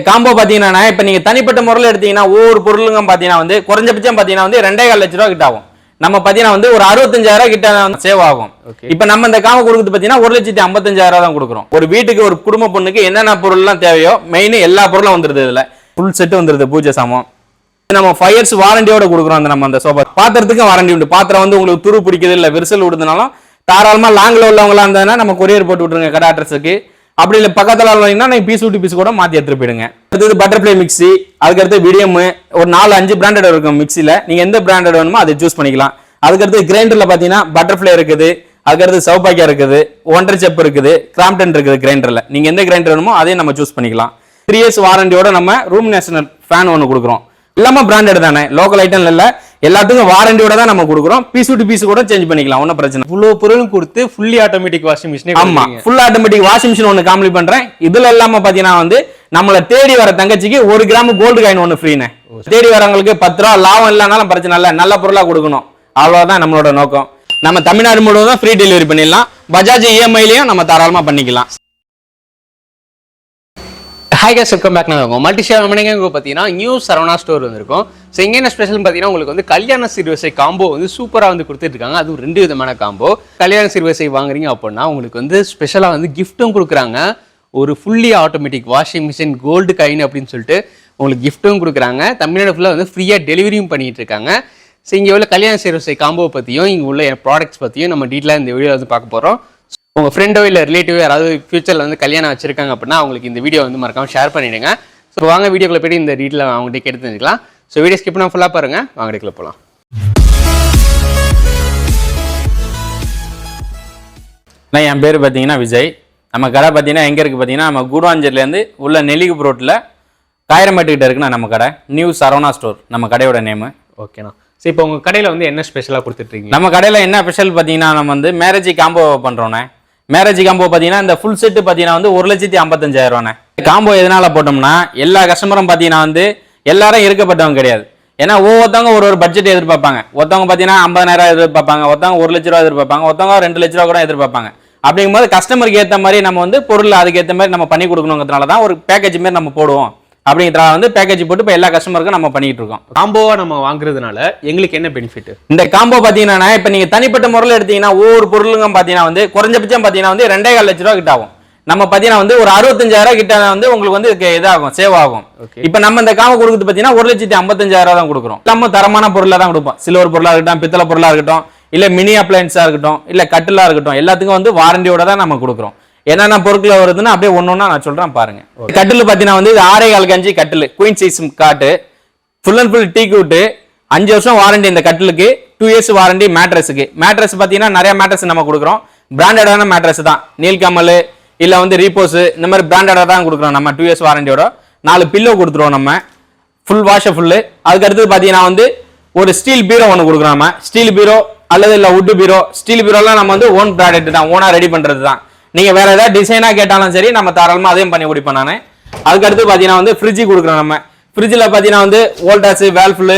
Combo பாத்தீங்கன்னா இப்ப நீங்க தனிப்பட்ட முறையில் எடுத்தீங்கன்னா ஒவ்வொரு பொருளுங்க பாத்தீங்கன்னா வந்து குறைஞ்சபட்சம் பாத்தீங்கன்னா வந்து 2.5 லட்சம் ரூபாய் கிட்ட ஆகும். நம்ம பாத்தீங்கன்னா வந்து ஒரு 65,000 கிட்ட சேவ் ஆகும். இப்ப நம்ம இந்த காம்போ கொடுக்குறது பாத்தீங்கன்னா 1,55,000 தான் கொடுக்குறோம். ஒரு வீட்டுக்கு ஒரு குடும்ப பொண்ணுக்கு என்னென்ன பொருள் எல்லாம் தேவையோ மெயின் எல்லா பொருளும் வந்துருது. இதுல ஃபுல் செட் வந்துருது. பூஜை சாமான் நம்ம 5 years வாரண்டியோட கொடுக்குறோம். அந்த சோபா பாத்திரத்துக்கும் வாரண்டி உண்டு. பாத்திரம் வந்து உங்களுக்கு துரு பிடிக்குது இல்ல விரிசல் விடுதுனாலும் தாராளமா லாங்ல உள்ளவங்களா இருந்தா நம்ம கொரியர் போட்டு விட்டுருங்க கடை அட்ரஸுக்கு. அப்படி இல்லை பக்கத்துல நீங்க பீஸ் விட்டு பீஸ் கூட மாத்தி எடுத்துட்டு போயிடுங்க. அடுத்தது பட்டர்ஃப்ளை மிக்சி, அதுக்கடுத்து விடியம், ஒரு 4-5 பிராண்டட் இருக்கும் மிக்சில. நீங்க எந்த பிராண்டட் வேணுமோ அதை சூஸ் பண்ணிக்கலாம். அதுக்கடுத்து கிரைண்டர்ல பாத்தீங்கன்னா பட்டர்ஃப்ளை இருக்குது, அதுக்கடுத்து சௌபாக்கியா இருக்குது, ஒண்டர் செப் இருக்குது, கிராம்டன் இருக்குது. கிரைண்டர்ல நீங்க எந்த கிரைண்டர் வேணுமோ அதையும் நம்ம சூஸ் பண்ணிக்கலாம். 3 years வாரண்டியோட நம்ம ரூம் நேஷனல் ஃபேன் ஒன்று கொடுக்குறோம். எல்லாமே பிராண்டட் தானே, லோக்கல் ஐட்டம் இல்ல. எல்லாத்துக்கும் வாரண்டியோட தான் நம்ம கொடுக்குறோம். பீஸ் டு பீஸ் கூட சேஞ்ச் பண்ணிக்கலாம், ஒன்றும் பிரச்சனை. இவ்வளவு பொருளும் கொடுத்து ஃபுல்லி ஆட்டோமேட்டிக் வாஷிங் மிஷின். ஆமா, ஃபுல் ஆட்டோமேட்டிக் வாஷிங் மிஷின் ஒன்று காம்ப்ளீட் பண்றேன். இதுல இல்லாம பாத்தீங்கன்னா வந்து நம்மளை தேடி வர தங்கச்சிக்கு 1 கிராம் கோல்டு காயின் ஒன்று ஃப்ரீன்னு. தேடி வரவங்களுக்கு 10 ரூபா லாபம் இல்லைனாலும் பிரச்சனை இல்லை, நல்ல பொருளா கொடுக்கணும். அவ்வளவுதான் நம்மளோட நோக்கம். நம்ம தமிழ்நாடு முழுவதும் ஃப்ரீ டெலிவரி பண்ணிடலாம். பஜாஜ் இஎம்ஐலையும் நம்ம தாராளமா பண்ணிக்கலாம். Hi guys, welcome back. நான் மல்டிஷேர் பார்த்தீங்கன்னா நியூ சரவணா ஸ்டோர் வந்திருக்கும். ஸோ இங்கே என்ன ஸ்பெஷல் பார்த்தீங்கன்னா உங்களுக்கு வந்து கல்யாண சீர்வரிசை காம்போ வந்து சூப்பராக வந்து கொடுத்துட்ருக்காங்க. அதுவும் 2 விதமான காம்போ. கல்யாண சீர்வரிசை வாங்குறீங்க அப்படின்னா உங்களுக்கு வந்து ஸ்பெஷலாக வந்து கிஃப்ட்டும் கொடுக்குறாங்க. ஒரு fully automatic washing machine gold coin அப்படின்னு சொல்லிட்டு உங்களுக்கு கிஃப்ட்டும் கொடுக்குறாங்க. தமிழ்நாடு ஃபுல்லாக வந்து ஃப்ரீயாக டெலிவரியும் பண்ணிட்டு இருக்காங்க. ஸோ இங்கே உள்ள கல்யாண சீர்வரிசை காம்போ பற்றியும் இங்கே உள்ள ப்ராடக்ட்ஸ் பற்றியும் நம்ம டீட்டெயிலாக இந்த வீடியோ வந்து பார்க்க போகிறோம். உங்கள் ஃப்ரெண்டோ இல்லை ரிலேட்டிவோ யாராவது ஃபியூச்சரில் வந்து கல்யாணம் வச்சிருக்காங்க அப்படின்னா அவங்களுக்கு இந்த வீடியோ வந்து மறக்காமல் ஷேர் பண்ணிவிடுங்க. ஸோ வாங்க வீடியோக்குள்ள போய்ட்டு இந்த டீட்டெயில் அவங்ககிட்ட கேட்டு தெரிஞ்சுக்கலாம். ஸோ வீடியோ ஸ்கிப் பண்ணால் ஃபுல்லாக பாருங்கள். வாங்க வீடியோக்குள்ள போகலாம். என் பேர் பார்த்தீங்கன்னா விஜய். நம்ம கடை பார்த்தீங்கன்னா எங்கே இருக்குது பார்த்தீங்கன்னா நம்ம கூடுவாஞ்சேரியிலேருந்து உள்ள நெல்லிகுப்பு ரோட்டில் காயிரம்பேட்டுக்கிட்ட இருக்குண்ணா நம்ம கடை. நியூ சரவணா ஸ்டோர் நம்ம கடையோட நேமு. ஓகேண்ணா. ஸோ இப்போ உங்கள் கடையில் வந்து என்ன ஸ்பெஷலாக கொடுத்துட்ருக்கீங்க? நம்ம கடையில் என்ன ஸ்பெஷல் பார்த்தீங்கன்னா நம்ம வந்து மேரேஜ் காம்போ பண்ணுறோண்ணே. மேரேஜ் காம்போ பார்த்தீங்கன்னா இந்த ஃபுல் செட்டு பார்த்தீங்கன்னா வந்து 1,55,000 காம்போ. எதனால போட்டோம்னா எல்லா கஸ்டமரும் பார்த்தீங்கன்னா வந்து எல்லாரும் இருக்கப்பட்டவங்க கிடையாது. ஏன்னா ஒவ்வொருத்தவங்க ஒரு பட்ஜெட் எதிர்பார்ப்பாங்க. ஒருத்தவங்க பார்த்தீங்கன்னா 50,000 எதிர்பார்ப்பாங்க, ஒருத்தவங்க 1 லட்ச ரூபா எதிர்பார்ப்பாங்க, ஒருத்தவங்க 2 லட்ச ரூபா கூட எதிர்பார்ப்பாங்க. அப்படிங்கும்போது கஸ்டமருக்கு ஏற்ற மாதிரி நம்ம வந்து பொருள் அதுக்கேற்ற மாதிரி நம்ம பண்ணி கொடுக்கணுங்கிறதுனால தான் ஒரு பேக்கேஜ் மாதிரி நம்ம போடுவோம். அப்படிங்கிறதுனால வந்து பேக்கேஜ் போட்டு இப்போ எல்லா கஸ்டமருக்கும் நம்ம பண்ணிட்டு இருக்கோம். காம்போவா நம்ம வாங்குறதுனால எங்களுக்கு என்ன பெனிஃபிட்? இந்த காம்போ பார்த்தீங்கன்னா இப்போ நீங்க தனிப்பட்ட முறையில் எடுத்தீங்கன்னா ஒவ்வொரு பொருளுங்க பார்த்தீங்கன்னா வந்து குறைஞ்சபட்சம் பார்த்தீங்கன்னா வந்து 2.5 லட்ச ரூபா கிட்ட ஆகும். நம்ம பார்த்தீங்கன்னா வந்து ஒரு 65,000 கிட்ட வந்து உங்களுக்கு வந்து இதாகும், சேவ் ஆகும். இப்போ நம்ம இந்த காம்போ கொடுக்குறது பார்த்தீங்கன்னா 1,55,000 தான் கொடுக்குறோம். நம்ம தரமான பொருளாக தான் கொடுப்போம். சில்வர் பொருளாக இருக்கட்டும், பித்தளை பொருளாக இருக்கட்டும், இல்ல மினி அப்ளையன்ஸா இருக்கட்டும், இல்ல கட்டிலா இருக்கட்டும், எல்லாத்துக்கும் வந்து வாரண்டியோட தான் நம்ம கொடுக்குறோம். என்னென்ன பொருட்கள் வருதுன்னு அப்படியே ஒன்னொன்னா நான் சொல்றேன் பாருங்க. கட்டில் பாத்தீங்கன்னா வந்து இது 6.25 இன்ச் கட்டில், குயின் சைஸ் காட்டு, ஃபுல் அண்ட் ஃபுல் டீக் விட்டு 5 வருஷம் வாரண்டி இந்த கட்டிலுக்கு, 2 years வாரண்டி மேட்ரஸுக்கு. மேட்ரஸ் பாத்தீங்கன்னா நிறைய மேட்ரஸ் நம்ம கொடுக்குறோம். பிராண்டடான மேட்ரஸ் தான், நீல்கமல் இல்ல வந்து ரீபோஸ் இந்த மாதிரி பிராண்டடா தான் கொடுக்குறோம். நம்ம 2 years வாரண்டியோட 4 பில்லோ கொடுத்துருவோம் நம்ம, ஃபுல் வாஷ் ஃபுல்லு. அதுக்கு அடுத்து பாத்தீங்கன்னா வந்து ஒரு ஸ்டீல் பீரோ ஒன்று கொடுக்குறோம் நம்ம. ஸ்டீல் பீரோ அல்லது இல்ல வுட் பீரோ. ஸ்டீல் பீரோலாம் நம்ம வந்து ஓன் ப்ராடக்ட் தான், ஓனா ரெடி பண்றது தான். நீங்க வேற ஏதாவது டிசைனா கேட்டாலும் சரி நம்ம தாராளமா அதையும் பண்ணி கொடுப்பேன் நான். அதுக்கு அடுத்து பாத்தீங்கன்னா வந்து ஃப்ரிட்ஜ் கொடுக்குறோம் நம்ம. ஃப்ரிட்ஜ்ல பாத்தீங்கன்னா வந்து வோல்டாஸ், வேல்ஃபுல்,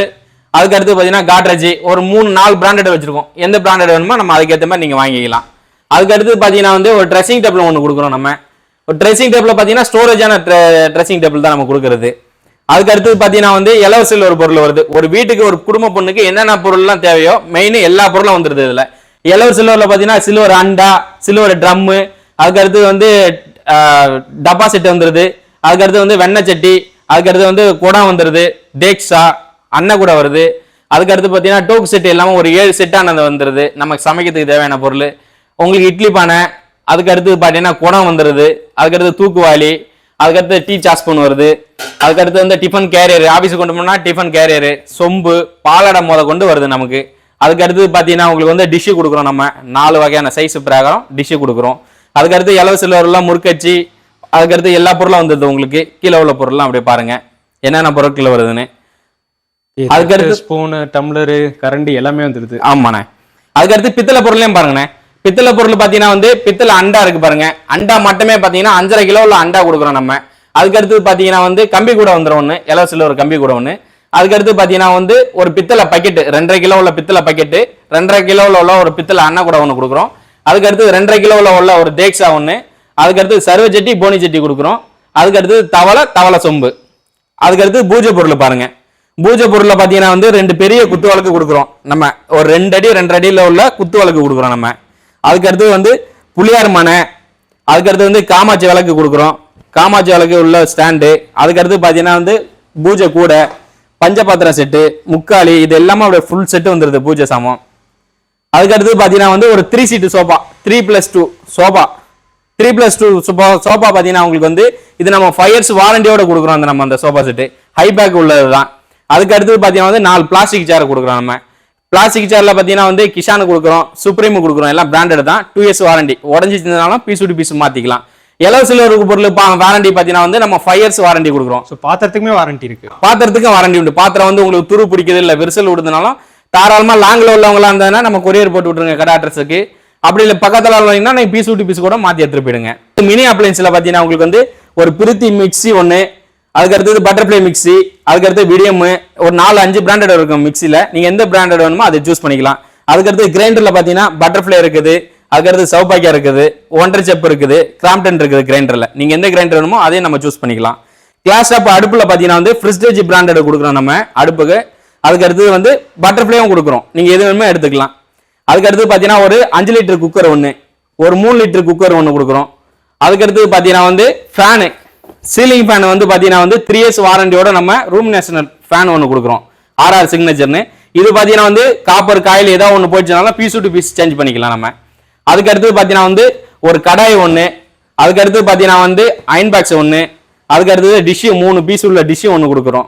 அதுக்கு அடுத்து பாத்தீங்கன்னா காட்ரேஜ், ஒரு 3-4 பிராண்டட் வச்சிருக்கோம். எந்த பிராண்டட் வேணுமோ நம்ம அதுக்கேற்ற மாதிரி நீங்க வாங்கிக்கலாம். அதுக்கு அடுத்து பாத்தீங்கன்னா வந்து ஒரு ட்ரெஸ்ஸிங் டேபிள் ஒன்று கொடுக்குறோம் நம்ம. ஒரு ட்ரெஸ்ஸிங் டேபிள் பாத்தீங்கன்னா ஸ்டோரேஜான ட்ரெஸ்ஸிங் டேபிள் தான் நம்ம கொடுக்குறது. அதுக்கு அடுத்து பாத்தீங்கன்னா வந்து இலவசில் ஒரு பொருள் வருது. ஒரு வீட்டுக்கு ஒரு குடும்ப பொண்ணுக்கு என்னென்ன பொருள்லாம் தேவையோ மெயின் எல்லா பொருளும் வந்துருது இதுல. எலவர் சில்வர்ல பாத்தீங்கன்னா சில்வர் அண்டா, சில்வர் ட்ரம்மு, அதுக்கு அடுத்து வந்து டப்பா செட் வந்துருது. அதுக்கு அடுத்து வந்து வெண்ணெய் சட்டி, அதுக்கு அடுத்து வந்து குடம் வந்துருது, டேக்ஸா அன்ன கூட வருது. அதுக்கு அடுத்து பாத்தீங்கன்னா டோக் செட் எல்லாமே ஒரு 7 செட்டானது வந்துருது. நமக்கு சமைக்கிறதுக்கு தேவையான பொருள். உங்களுக்கு இட்லி பானை, அதுக்கு அடுத்து பாத்தீங்கன்னா குடம் வந்துருது. அதுக்கு அடுத்து தூக்குவாளி, அதுக்கடுத்து டீ சாஸ்பூன் வருது. அதுக்கடுத்து வந்து டிஃபன் கேரியர், ஆபீஸுக்கு கொண்டு போனா டிஃபன் கேரியர், சொம்பு, பாலடை முத கொண்டு வருது நமக்கு. அதுக்கு அடுத்து பாத்தீங்கன்னா உங்களுக்கு வந்து டிஷ்ஷு கொடுக்குறோம் நம்ம. 4 வகையான சைஸ் பிரகாரம் டிஷ்ஷு கொடுக்குறோம். அதுக்கடுத்து இலவ சில்வர்லாம் முறுக்கச்சி, அதுக்கடுத்து எல்லா பொருளும் வந்துருது உங்களுக்கு. கீழே உள்ள பொருள்லாம் அப்படியே பாருங்க என்னென்ன பொருட்கள் வருதுன்னு. அதுக்கடுத்து ஸ்பூனு, டம்ளரு, கரண்டி எல்லாமே வந்துருது. ஆமாண்ணே. அதுக்கடுத்து பித்தளை பொருளையும் பாருங்கண்ணே. பித்தளை பொருள் பாத்தீங்கன்னா வந்து பித்தளை அண்டா இருக்கு பாருங்க. அண்டா மட்டுமே பாத்தீங்கன்னா 5.5 கிலோ உள்ள அண்டா கொடுக்குறோம் நம்ம. அதுக்கடுத்து பாத்தீங்கன்னா வந்து கம்பி கூட வந்துடும் ஒன்று, இலவ சில்வர் கம்பி கூட ஒன்று. அதுக்கடுத்து பாத்தீங்கன்னா வந்து ஒரு பித்தளை பக்கெட்டு, 2.5 கிலோ உள்ள பித்தளை பக்கெட்டு, 2.5 கிலோ உள்ள ஒரு பித்தளை அண்ணா கூட ஒன்று கொடுக்குறோம். அதுக்கடுத்து 2.5 கிலோ உள்ள ஒரு தேக்ஸா ஒன்று. அதுக்கடுத்து சர்வ சட்டி, போனி சட்டி கொடுக்குறோம். அதுக்கடுத்து தவளை சொம்பு. அதுக்கடுத்து பூஜை பொருள் பாருங்க. பூஜை பொருள்ல பாத்தீங்கன்னா வந்து 2 பெரிய குத்து விளக்கு கொடுக்குறோம் நம்ம. ஒரு 2 அடி 2 அடியில உள்ள குத்து விளக்கு கொடுக்குறோம் நம்ம. அதுக்கடுத்து வந்து புளியார் மனை, அதுக்கடுத்து வந்து காமாட்சி விளக்கு கொடுக்குறோம். காமாட்சி விளக்கு உள்ள ஸ்டாண்டு, அதுக்கடுத்து பாத்தீங்கன்னா வந்து பூஜை கூட, பஞ்சபாத்திரம் செட்டு, முக்காளி, இது எல்லாமே அப்படியே ஃபுல் செட்டு வந்துருது பூஜை சாமான். அதுக்கடுத்து பாத்தீங்கன்னா வந்து ஒரு 3 சீட்டு சோபா, 3+2 சோபா, 3+2 சோபா பாத்தீங்கன்னா உங்களுக்கு வந்து இது நம்ம 5 years வாரண்டியோட கொடுக்குறோம். அந்த நம்ம அந்த சோபா செட்டு ஹை பேக் உள்ளதுதான். அதுக்கு அடுத்து பாத்தீங்கன்னா வந்து 4 பிளாஸ்டிக் சேர் கொடுக்குறோம் நம்ம. பிளாஸ்டிக் சேர்ல பாத்தீங்கன்னா வந்து கிஷான் கொடுக்குறோம், சுப்ரீம் கொடுக்குறோம், எல்லாம் பிராண்டட் தான். 2 years வாரண்டி, உடஞ்சிருந்தாலும் பீஸ் விட்டு பீஸ் மாத்திக்கலாம். எலோ சில்வர் பொருள் வாரண்டி பாத்தீங்கன்னா வந்து நம்ம 5 years வாரண்டி கொடுக்குறோம். பாத்திரத்துக்குமே வாரண்டி இருக்கு. பாத்திரத்துக்கும் வாரண்டி உண்டு. பாத்திரம் வந்து உங்களுக்கு துரு பிடிக்குது இல்ல விரிசல் விடுதுனாலும் தாராளமா லாங்ல உள்ளவங்களா இருந்தா நம்ம கொரியர் போட்டு விட்டுருங்க கடை அட்ரஸுக்கு. அப்படி இல்ல பக்கத்துல உள்ளீங்கன்னா நீங்க பீஸ் விட்டு பீஸ் கூட மாத்தி எடுத்துட்டு போயிடுங்க. மினி அப்ளைன்ஸ்ல பாத்தீங்கன்னா உங்களுக்கு வந்து ஒரு பிரித்தி மிக்சி ஒன்னு, அதுக்கு அடுத்தது பட்டர்ஃப்ளை மிக்சி, அதுக்கு அடுத்து விடியம், ஒரு 4-5 பிராண்டட் இருக்கும் மிக்சில. நீங்க எந்த பிராண்டட் வேணுமோ அதை சூஸ் பண்ணிக்கலாம். அதுக்கு அடுத்து கிரைண்டர்ல பாத்தீங்கன்னா பட்டர்ஃப்ளை இருக்குது, அதுக்கு அடுத்து சௌபாக்கியா இருக்குது, ஒன்றரை செப் இருக்குது, கிராம்டன் இருக்குது கிரைண்டர்ல. நீங்க எந்த கிரைண்டர் வேணுமோ அதையும் நம்ம சூஸ் பண்ணிக்கலாம். கிளாஸ் டாப் அடுப்புல பாத்தீங்கன்னா வந்து பிரிஸ்டேஜ் பிராண்டட் கொடுக்குறோம் நம்ம அடுப்புக்கு. அதுக்கு அடுத்து வந்து பட்டர்ஃப்ளையும் கொடுக்குறோம், நீங்க எது வேணுமோ எடுத்துக்கலாம். அதுக்கு அடுத்து பாத்தீங்கன்னா ஒரு 5 லிட்டர் குக்கர் ஒன்னு, ஒரு 3 லிட்டர் குக்கர் ஒன்னு கொடுக்குறோம். அதுக்கு அடுத்து பாத்தீங்கன்னா வந்து ஃபேனு, சீலிங் ஃபேன் வந்து பாத்தீங்கன்னா வந்து 3 years வாரண்டியோட நம்ம ரூம் நேஷனல் ஃபேன் ஒன்னு கொடுக்குறோம், RR சிக்னேச்சர்னு. இது பாத்தீங்கன்னா வந்து காப்பர் காயில் ஏதாவது ஒன்று போயிடுச்சுனாலும் பீஸ் டு பீஸ் சேஞ்ச் பண்ணிக்கலாம் நம்ம. அதுக்கு அடுத்து பாத்தீங்கன்னா வந்து ஒரு கடாய் ஒன்னு, அதுக்கு அடுத்து பாத்தீங்கன்னா வந்து அயன் பாக்ஸ் ஒன்னு, அதுக்கு அடுத்தது டிஷ் 3 பீஸ் உள்ள டிஷ் ஒன்னு கொடுக்குறோம்.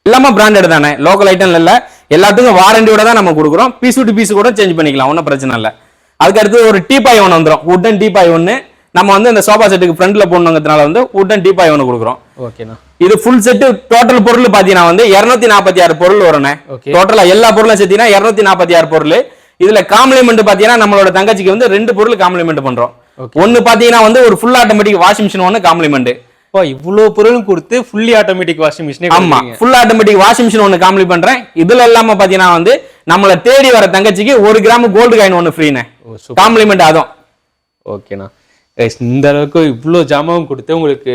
எல்லாமே பிராண்டட் தானே, லோக்கல் ஐட்டம் இல்ல, எல்லாத்துக்கும் வாரண்டியோட தான் நம்ம கொடுக்குறோம். பீஸ் டு பீஸ் கூட சேஞ்ச் பண்ணிக்கலாம், ஒன்றும் பிரச்சனை இல்லை. அதுக்கு அடுத்து ஒரு டீபாய் ஒன்று வந்துடும், வுட்டன் டீபாய் ஒன்று. நம்ம வந்து இந்த சோபா செட்டுக்கு ஃப்ரண்ட்ல போடணுங்கிறதுனால வந்து வுட்டன் டீபாய் ஒன்று கொடுக்குறோம். ஓகேண்ணா. இது ஃபுல் செட்டு டோட்டல் பொருள் பாத்தீங்கன்னா வந்து 246 பொருள் வரும். டோட்டலா எல்லா பொருளும் சேர்த்தீங்கன்னா 246 பொருள். இதுல காம்ப்ளிமெண்ட் பாத்தீங்கன்னா நம்மளோட தங்கச்சிக்கு வந்து 2 பொருள் காம்ப்ளிமெண்ட் பண்றோம். ஒன்னு பாத்தீங்கன்னா வந்து ஒரு ஃபுல் ஆட்டோமேட்டிக் வாஷிங் மிஷின் ஒன்னு காம்ப்ளிமெண்ட். இவ்வளவு பொருளும் கொடுத்து ஃபுல்லி ஆட்டோமேட்டிக் வாஷிங் மிஷின். ஆமா, ஃபுல் ஆட்டோமேட்டிக் வாஷிங் மிஷின் ஒன்னு காம்ப்ளிமெண்ட் பண்றேன். இதுல இல்லாம பாத்தீங்கன்னா வந்து நம்மள தேடி வர தங்கச்சிக்கு 1 கிராம் கோல்டு காயின் ஒன்னு ஃப்ரீனே காம்ப்ளிமெண்ட் அதுவும். ஓகேண்ணா. இந்த அளவுக்கு இவ்வளவு ஜாமாவும் கொடுத்து உங்களுக்கு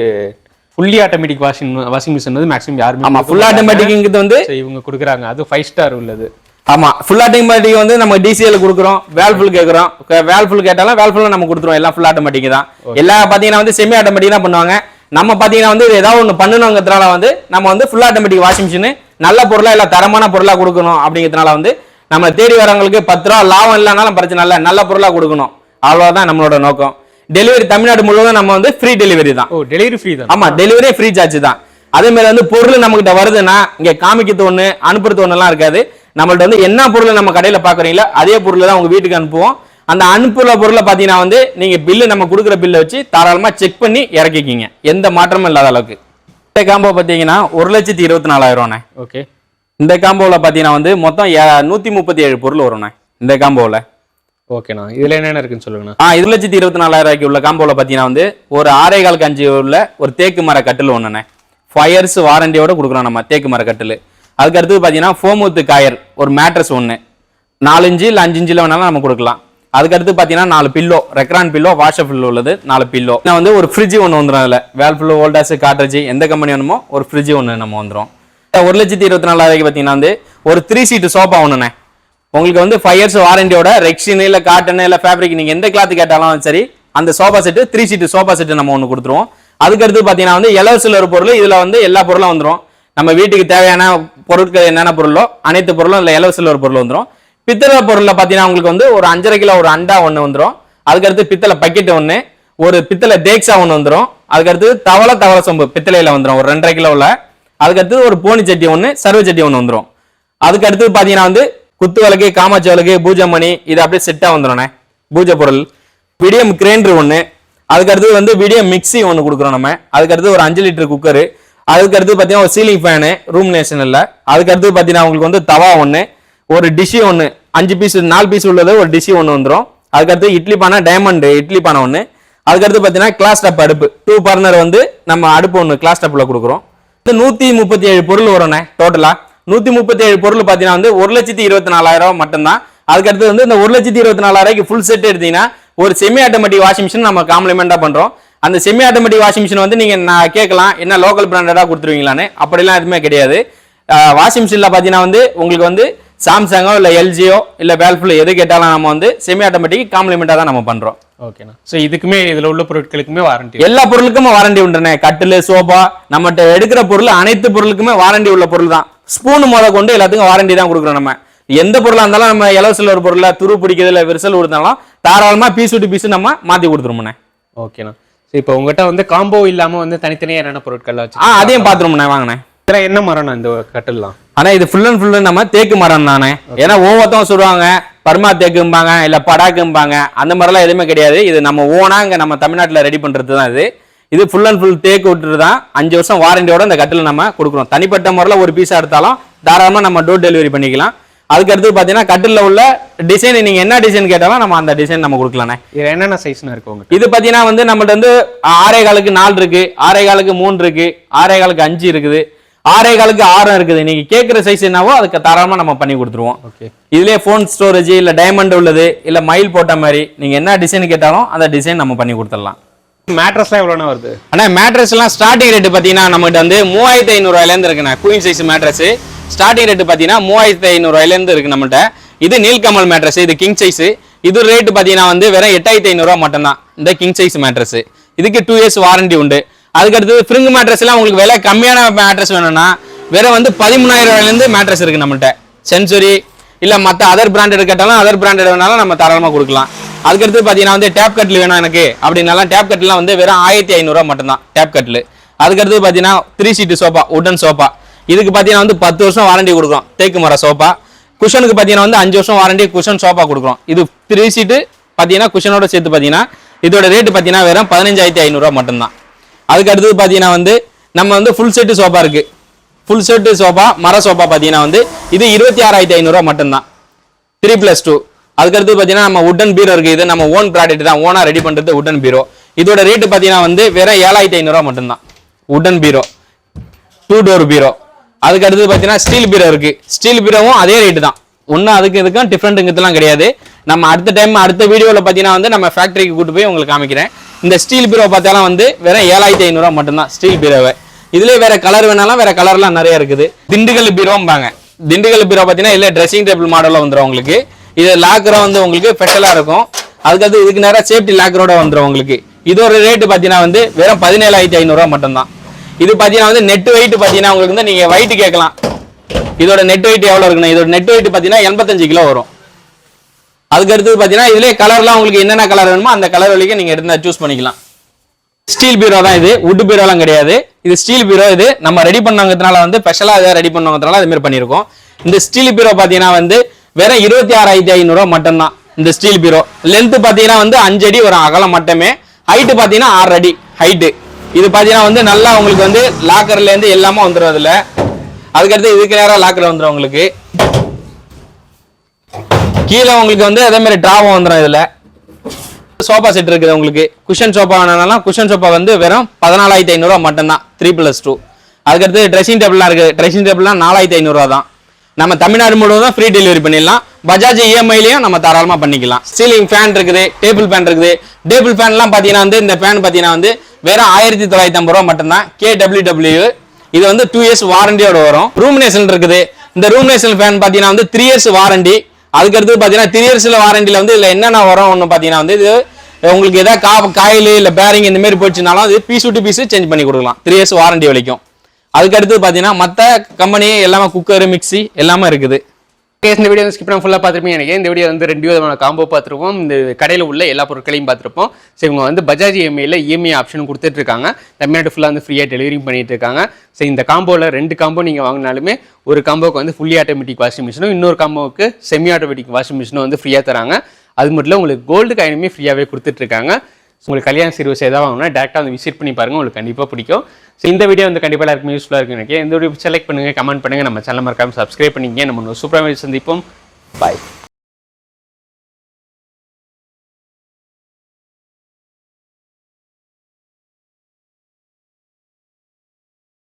ஃபுல்லி ஆட்டோமேட்டிக் வாஷிங் மிஷின் வந்து மேக்ஸிமம் யாருமே. ஆமா, ஃபுல் ஆட்டோமேட்டிக்ங்கிறது வந்து இவங்க கொடுக்குறாங்க, அது 5 ஸ்டார் உள்ளது. ஆமா, ஃபுல் ஆட்டோமேட்டிக் வந்து நம்ம டிசிஎல் கொடுக்குறோம், வேல்ஃபுல் கேக்குறோம். வேல்ஃபுல் கேட்டாலும் வேல்ஃபுல் நம்ம கொடுத்துருவோம். எல்லாம் ஃபுல் ஆட்டோமேட்டிக் தான். எல்லாம் பாத்தீங்கன்னா வந்து செமி ஆட்டோமேட்டிக் தான் பண்ணுவாங்க. நம்ம பாத்தீங்கன்னா வந்து ஏதாவது ஒன்று பண்ணணுங்கிறதுனால வந்து நம்ம வந்து ஃபுல் ஆட்டோமேட்டிக் வாஷிங் மிஷின் நல்ல பொருளா இல்ல தரமான பொருளா கொடுக்கணும். அப்படிங்கிறதுனால வந்து நம்ம தேடி வரவங்களுக்கு 10 ரூபா லாபம் இல்லைனாலும் பிரச்சனை இல்லை, நல்ல பொருளா கொடுக்கணும். அவ்வளவுதான் நம்மளோட நோக்கம். டெலிவரி தமிழ்நாடு முழுவதும் நம்ம வந்து ஃப்ரீ டெலிவரி தான். டெலிவரி ஃப்ரீ தான். ஆமா, டெலிவரி ஃப்ரீ சார்ஜ் தான். அதே மாதிரி வந்து பொருள் நம்ம கிட்ட வருதுன்னா இங்க காமிக்கிறது ஒண்ணு அனுப்புறது ஒண்ணு எல்லாம் இருக்காது. நம்மள்ட்ட வந்து என்ன பொருள் நம்ம கடையில பாக்குறீங்களோ அதே பொருள் தான் உங்க வீட்டுக்கு அனுப்புவோம். அந்த அனுப்புற பொருளை பாத்தீங்கன்னா வந்து நீங்க பில்லு நம்ம கொடுக்குற பில்லை வச்சு தாராளமா செக் பண்ணி இறக்கிக்கிங்க, எந்த மாற்றமும் இல்லாத அளவுக்கு. இந்த காம்போ பாத்தீங்கன்னா 1,24,000. ஓகே. இந்த காம்போல பாத்தீங்கன்னா வந்து மொத்தம் 137 பொருள் வரும்ண்ணே இந்த காம்போல. ஓகேண்ணா. இதுல என்னென்ன இருக்குன்னு சொல்லுங்கண்ணா. 1,24,000 உள்ள காம்போல பாத்தீங்கன்னா வந்து ஒரு 6.25 கஞ்சி உள்ள ஒரு தேக்கு மர கட்டில் ஒண்ணுண்ணே, 5 years வாரண்டியோட கொடுக்குறோம் நம்ம தேக்கு மர கட்டில். அதுக்கு அடுத்து பாத்தீங்கன்னா ஃபோமுத்து காயர் ஒரு மேட்ரஸ் ஒண்ணு 4 இன்ச்சு இல்ல 5 இன்ச்சில் வேணாலும் நம்ம கொடுக்கலாம். அதுக்கு அடுத்து பாத்தீங்கன்னா 4 பில்லோ, ரெக்ரான் பில்லோ, வாஷபிள் உள்ளது 4 பில்லோ. நான் வந்து ஒரு ஃப்ரிட்ஜ் ஒன்று வந்துடும். அதுல வேல்ஃபுல், வோல்டாஸ், காட்ரேஜ் எந்த கம்பெனி வேணுமோ ஒரு ஃப்ரிட்ஜ் ஒன்று நம்ம வந்துடும். 1,24,000 பாத்தீங்கன்னா வந்து ஒரு 3 சீட்டு சோஃபா ஒண்ணுண்ணே. உங்களுக்கு வந்து 5 years வாரண்டியோட ரெக்ஷின் இல்ல காட்டன் இல்ல ஃபேப்ரிக் நீங்க எந்த கிளாத் கேட்டாலும் சரி அந்த சோஃபா செட்டு 3 சீட்டு சோஃபா செட்டு நம்ம ஒன்று கொடுத்துருவோம். அதுக்கு அடுத்து பாத்தீங்கன்னா வந்து எலோ சில்வர் பொருள், இதுல வந்து எல்லா பொருளும் வந்துடும். நம்ம வீட்டுக்கு தேவையான பொருட்கள் என்னென்ன பொருளோ அனைத்து பொருளும் இல்ல எலோ சில்வர் பொருள் வந்துடும். பித்தளை பொருள்ல பாத்தீங்கன்னா உங்களுக்கு வந்து ஒரு 5.5 கிலோ ஒரு அண்டா ஒண்ணு வந்துடும். அதுக்கடுத்து பித்தளை பக்கெட் ஒண்ணு, ஒரு பித்தளை தேக்ஸா ஒண்ணு வந்துடும். அதுக்கடுத்து தவளை சொம்பு பித்தளையில வந்துடும் ஒரு 2.5 கிலோல. அதுக்கடுத்து ஒரு போனி சட்டி ஒண்ணு, சர்வ சட்டி ஒண்ணு வந்துடும். அதுக்கு அடுத்து பாத்தீங்கன்னா வந்து குத்து விளக்கு, காமாட்சி விளக்கு, பூஜை மணி இது அப்படியே செட்டா வந்துடும் பூஜை பொருள். விடியம் கிரைண்டர் ஒண்ணு, அதுக்கடுத்து வந்து விடியம் மிக்சி ஒண்ணு கொடுக்குறோம் நம்ம. அதுக்கடுத்து ஒரு 5 லிட்டர் குக்கரு, அதுக்கடுத்து பாத்தீங்கன்னா ஒரு சீலிங் ஃபேனு ரூம் நேஷனல்ல. அதுக்கடுத்து பாத்தீங்கன்னா உங்களுக்கு வந்து தவா ஒண்ணு, ஒரு டிஷ் ஒண்ணு 5 பீஸ் 4 பீஸ் உள்ளது ஒரு டிஷ் ஒண்ணு வந்துடும். அதுக்கடுத்து இட்லி பானை, டைமண்ட் இட்லி பானை ஒண்ணு. அதுக்கடுத்து பாத்தீங்கன்னா கிளாஸ் டாப் அடுப்பு 2 பர்னர் வந்து நம்ம அடுப்பு ஒண்ணு கிளாஸ் டாப்ல கொடுக்குறோம். 137 பொருள் வரும்ண்ணே டோட்டலா. 137 பொருள் பாத்தீங்கன்னா வந்து 1,24,000 மட்டும்தான். அதுக்கடுத்து வந்து இந்த 1,24,000 ஃபுல் செட் எடுத்தீங்கன்னா ஒரு செமி ஆட்டோமேட்டிக் வாஷிங் மிஷின் நம்ம காம்ப்ளிமெண்டா பண்றோம். அந்த செமி ஆட்டோமேட்டிக் வாஷிங் மிஷின் வந்து நீங்க நான் கேட்கலாம் என்ன லோக்கல் பிராண்டடா கொடுத்துருவீங்களான்னு, அப்படிலாம் எதுவுமே கிடையாது. வாஷிங் மிஷின்ல பாத்தீங்கன்னா வந்து உங்களுக்கு வந்து சாம்சங்கோ இல்ல எல்ஜியோ இல்ல வேல்ஃபுல் எது கேட்டாலும் நம்ம வந்து செமி ஆட்டோமேட்டிக் காம்ப்ளிமெண்டா தான் நம்ம பண்றோம். ஓகேண்ணா. ஸோ இதுக்குமே இதுல உள்ள பொருட்களுக்குமே வாரண்டி, எல்லா பொருளுக்குமே வாரண்டி உண்டுண்ணே. கட்டில் சோபா நம்மகிட்ட எடுக்கிற பொருள் அனைத்து பொருளுக்குமே வாரண்டி உள்ள பொருள் தான். ஸ்பூன் முத கொண்டு எல்லாத்துக்கும் வாரண்டி தான் கொடுக்குறோம். நம்ம எந்த பொருளா இருந்தாலும் நம்ம இலவசில ஒரு பொருளை துரு பிடிக்கிறது இல்ல விரிசல் கொடுத்தாலும் தாராளமா பீஸ் விட்டு பீஸ் நம்ம மாத்தி கொடுத்துருவோம்ண்ணே. ஓகேண்ணா. ஸோ இப்போ உங்ககிட்ட வந்து காம்போ இல்லாம வந்து தனித்தனியா என்னென்ன பொருட்கள் வச்சு அதையும் பாத்துருவோம்ண்ணே. வாங்கண்ணே. இதில் என்ன மரம்ண்ணா இந்த கட்டில்லாம்? ஆனா இது ஃபுல் அண்ட் ஃபுல் நம்ம தேக்கு மரம் தானே. ஏன்னா ஒவ்வொருத்தவங்க சொல்லுவாங்க பர்மா தேக்கும்பாங்க இல்ல படாக்கும்பாங்க, அந்த மாதிரிலாம் எதுவுமே கிடையாது. இது நம்ம ஓனா இங்க நம்ம தமிழ்நாட்டில் ரெடி பண்றது தான். இது ஃபுல் அண்ட் ஃபுல் தேக்கு விட்டுரு தான். 5 வருஷம் வாரண்டியோட இந்த கட்டில் நம்ம கொடுக்குறோம். தனிப்பட்ட முறையில் ஒரு பீஸா எடுத்தாலும் தாராளமா நம்ம டோர் டெலிவரி பண்ணிக்கலாம். அதுக்கு அடுத்து பாத்தீங்கன்னா கட்டில் உள்ள டிசைன் நீங்க என்ன டிசைன் கேட்டாலும் நம்ம அந்த டிசைன் நம்ம கொடுக்கலானே. இது என்னென்ன சைஸ்னா இருக்கு? இது பாத்தீங்கன்னா வந்து நம்மள்ட்ட வந்து 6.25 4 இருக்கு, 6.25 3 இருக்கு, 6.25 5 இருக்குது, 6.25 6 இருக்குது. நீங்க கேட்கிற சைஸ் என்னவோ அதுக்கு தாராளமா நம்ம பண்ணி கொடுத்துருவோம். ஓகே. இதுலயே போன் ஸ்டோரேஜ் இல்ல டைமண்ட் உள்ளது இல்ல மயில் போட்ட மாதிரி நீங்க என்ன டிசைன் கேட்டாலும் அந்த டிசைன் நம்ம பண்ணி கொடுத்துடலாம். மேட்ரஸ்லாம் எவ்வளோண்ணா வருது? ஆனா மேட்ரஸ் எல்லாம் ஸ்டார்டிங் ரேட் பாத்தீங்கன்னா நம்மகிட்ட வந்து 3500 ரூபாயில இருந்து இருக்குண்ணா. Queen size mattress starting rate பாத்தீங்கன்னா 3500 ரூபாயில இருந்து இருக்கு நம்மகிட்ட. இது நீல்கமல் மேட்ரஸ், இது கிங் சைஸ். இது ரேட் பாத்தீங்கன்னா வந்து வெறும் 8500 ரூபாய் மட்டும் தான் இந்த கிங் சைஸ் மேட்ரஸ். இதுக்கு 2 இயர்ஸ் வாரண்டி உண்டு. அதுக்கு அடுத்து ஃப்ரிங் மேட்ரஸ் எல்லாம் உங்களுக்கு விலை கம்மியான மேட்ரஸ் வேணும்னா வேற வந்து 13000 ரூபாயில இருந்து மேட்ரஸ் இருக்கு நம்மகிட்ட. சென்சுரி இல்ல மத்த அதர் பிராண்டட் கேட்டாலும் அதர் பிராண்டட் வேணாலும் நம்ம தாராளமா கொடுக்கலாம். அதுக்கடுத்து பாத்தீங்கன்னா வந்து டேப் கட்ல வேணும் எனக்கு அப்படின்னாலும் டேப் கட்லாம் வந்து வெறும் 1500 ரூபாய் மட்டும் தான் டேப் கட்ல. அதுக்கடுத்து பாத்தீங்கன்னா 3 சீட் சோபா, உடன் சோபா. இதுக்கு பாத்தீங்கன்னா வந்து 10 வருஷம் வாரண்டி கொடுக்குறோம் தேக்கு மர சோபா. குஷனுக்கு பாத்தீங்கன்னா வந்து 5 வருஷம் வாரண்டி குஷன் சோபா கொடுக்குறோம். இது 3 சீட் பாத்தீங்கன்னா குஷனோட சேர்த்து பாத்தீங்கன்னா இதோட ரேட் பாத்தீங்கன்னா வெறும் 15500 ரூபாய் மட்டும் தான். அதுக்கு அடுத்து பாத்தீங்கன்னா வந்து நம்ம வந்து ஃபுல் செட் சோபா இருக்கு. ஃபுல் செட் சோபா மர சோபா பாத்தீங்கன்னா வந்து இது 26500 ரூபாய் மட்டும் தான் 3+2. அதுக்கடுத்து பாத்தீங்கன்னா நம்ம உடன் பீரோ இருக்கு. இது நம்ம ஓன் ப்ராடக்ட் தான், ஓனா ரெடி பண்றது உடன் பீரோ. இதோட ரேட் பாத்தீங்கன்னா வந்து வெறும் 7500 ரூபாய் மட்டும் தான் உடன் பீரோ, 2 டோர் பீரோ. அதுக்கு அடுத்து பாத்தீங்கன்னா ஸ்டீல் பீரோ இருக்கு. ஸ்டீல் பீரோவும் அதே ரேட் தான். ஒன்னும் அதுக்கு இதுக்கும் டிஃப்ரெண்ட்ங்கிறதுலாம் கிடையாது. நம்ம அடுத்த வீடியோல பாத்தீங்கன்னா வந்து நம்ம ஃபேக்டரிக்கு கூட்டு போய் உங்களுக்கு காமிக்கிறேன். இந்த ஸ்டீல் பீரோ பார்த்தாலும் வந்து வெறும் 7500 ரூபாய் மட்டும் தான் ஸ்டீல் பீரோவை. இதுல வேற கலர் வேணாலும் வேற கலர்லாம் நிறைய இருக்குது. திண்டுக்கல் பீரோம்பாங்க. திண்டுக்கல் பீரோ பாத்தீங்கன்னா இல்ல ட்ரெஸ்ஸிங் டேபிள் மாடல்ல வந்துடும் உங்களுக்கு. இது லாக்கரா வந்து உங்களுக்கு பெட்டலா இருக்கும். அதுக்கடுத்து இதுக்கு நேரம் சேஃப்டி லாக்கரோட வந்துடும் உங்களுக்கு. இதோட ரேட் பாத்தீங்கன்னா வந்து வெறும் 17500 ரூபாய் மட்டும் தான். இது பாத்தீங்கன்னா வந்து நெட் வெயிட் பாத்தீங்கன்னா உங்களுக்கு வந்து நீங்க வெயிட் கேட்கலாம் இதோட நெட் வெயிட் எவ்வளவு இருக்குன்னா இதோட நெட் வெயிட் பாத்தீங்கன்னா 85 கிலோ வரும். அதுக்கு அடுத்து பாத்தீங்கன்னா இதுலயே கலர்லாம் உங்களுக்கு என்னென்ன கலர் வேணுமோ அந்த கலர் வழிக்கு நீங்க எடுத்து சூஸ் பண்ணிக்கலாம். ஸ்டீல் பீரோ தான் இது, வுட் பீரோலாம் கிடையாது. இது ஸ்டீல் பீரோ. இது நம்ம ரெடி பண்ணவங்கனால வந்து ஸ்பெஷலா இதை ரெடி பண்ணவங்கனால அது மாதிரி பண்ணிருக்கோம். இந்த ஸ்டீல் பீரோ பாத்தீங்கன்னா வந்து வெறும் 26500 ரூபாய் மட்டும் தான் இந்த ஸ்டீல் பீரோ. லென்த் பாத்தீங்கன்னா வந்து 5 அடி வரும் அகலம் மட்டுமே. ஹைட் பாத்தீங்கன்னா 6 அடி ஹைட். இது பாத்தீங்கன்னா வந்து நல்லா உங்களுக்கு வந்து லாக்கர்ல இருந்து எல்லாமே வந்துடும் அதுல. அதுக்கடுத்து இதுக்கு நேரம் லாக்கர் வந்துடும் உங்களுக்கு. கீழே உங்களுக்கு வந்து அதே மாதிரி டிராவும் வந்துடும். இதுல சோபா செட் இருக்குது உங்களுக்கு. குஷன் சோபா வேணாலும் குஷன் சோபா வந்து வெறும் 14500 ரூபாய் மட்டும் தான் 3+2. அதுக்கடுத்து ட்ரெஸ்ஸிங் டேபிள்லாம் இருக்கு. ட்ரெஸ்ஸிங் டேபிள்லாம் 4500 ரூபாய் தான். நம்ம தமிழ்நாடு முழுவதும் ஃப்ரீ டெலிவரி பண்ணிடலாம். பஜாஜ் இஎம்ஐலையும் நம்ம தாராளமா பண்ணிக்கலாம். சீலிங் ஃபேன் இருக்குது, டேபிள் ஃபேன் இருக்குது. டேபிள் ஃபேன்லாம் பாத்தீங்கன்னா வந்து இந்த ஃபேன் பாத்தீங்கன்னா வந்து வெறும் 1950 ரூபாய் மட்டும் தான் KWW. இது வந்து 2 இயர்ஸ் வாரண்டியோட வரும். ரூமினேஷன் இருக்குது. இந்த ரூமினேஷன் ஃபேன் பாத்தீங்கன்னா வந்து 3 இயர்ஸ் வாரண்டி. அதுக்கடுத்து பாத்தீங்கன்னா 3 இயர்ஸ்ல வாரண்டில வந்து இதுல என்னென்ன வரும் ஒன்று பாத்தீங்கன்னா வந்து இது உங்களுக்கு ஏதாவது காயில் இல்ல பேரிங் இந்த மாதிரி போச்சுனாலும் அது பீஸ் டு பீஸ் சேஞ்ச் பண்ணி கொடுக்கலாம் 3 இயர்ஸ் வாரண்டி வரைக்கும். அதுக்கடுத்து பாத்தீங்கன்னா மற்ற கம்பெனி எல்லாமே குக்கர் மிக்சி எல்லாமே இருக்குது. இந்த வீடியோ ஸ்கிப் பண்ண ஃபுல்லாக பார்த்துருப்பீங்க. எனக்கு இந்த வீடியோ வந்து 2 விதமான காம்போ பார்த்துருப்போம். இந்த கடையில் உள்ள எல்லா பொருட்களையும் பார்த்துருப்போம். ஸோ இவங்க வந்து பஜாஜ் இஎம்ஐ ஆப்ஷன் கொடுத்துட்ருக்காங்க. தமிழ்நாடு ஃபுல்லாக வந்து ஃப்ரீயாக டெலிவரி பண்ணிட்டு இருக்காங்க. ஸோ இந்த காம்போவில் 2 காம்போ நீங்கள் வாங்கினாலுமே ஒரு காம்போக்கு வந்து ஃபுல்லி ஆட்டோமேட்டிக் வாஷிங் மிஷினும் இன்னொரு காம்போவுக்கு செமி ஆட்டோமேட்டிக் வாஷிங் மிஷினும் வந்து ஃப்ரீயாக தராங்க. அது மட்டும் இல்லை உங்களுக்கு கோல்டு காயினுமே ஃப்ரீயாகவே கொடுத்துட்ருக்காங்க. உங்களுக்கு கல்யாண சீர்வரிசை ஏதாவது வாங்கினா டேரெக்டாக வந்து விசிட் பண்ணி பாருங்கள், உங்களுக்கு கண்டிப்பாக பிடிக்கும். ஸோ இந்த வீடியோ வந்து கண்டிப்பாக எல்லாருக்கும் யூஸ்ஃபுல்லாக இருக்குன்னு நினைக்கிறேன். இந்த வீடியோ செலக்ட் பண்ணுங்கள், கமெண்ட் பண்ணுங்கள், நம்ம சேனல் மறக்காமல் சப்ஸ்கிரைப் பண்ணிங்க. நம்ம சூப்பராக சந்திப்போம். பாய்.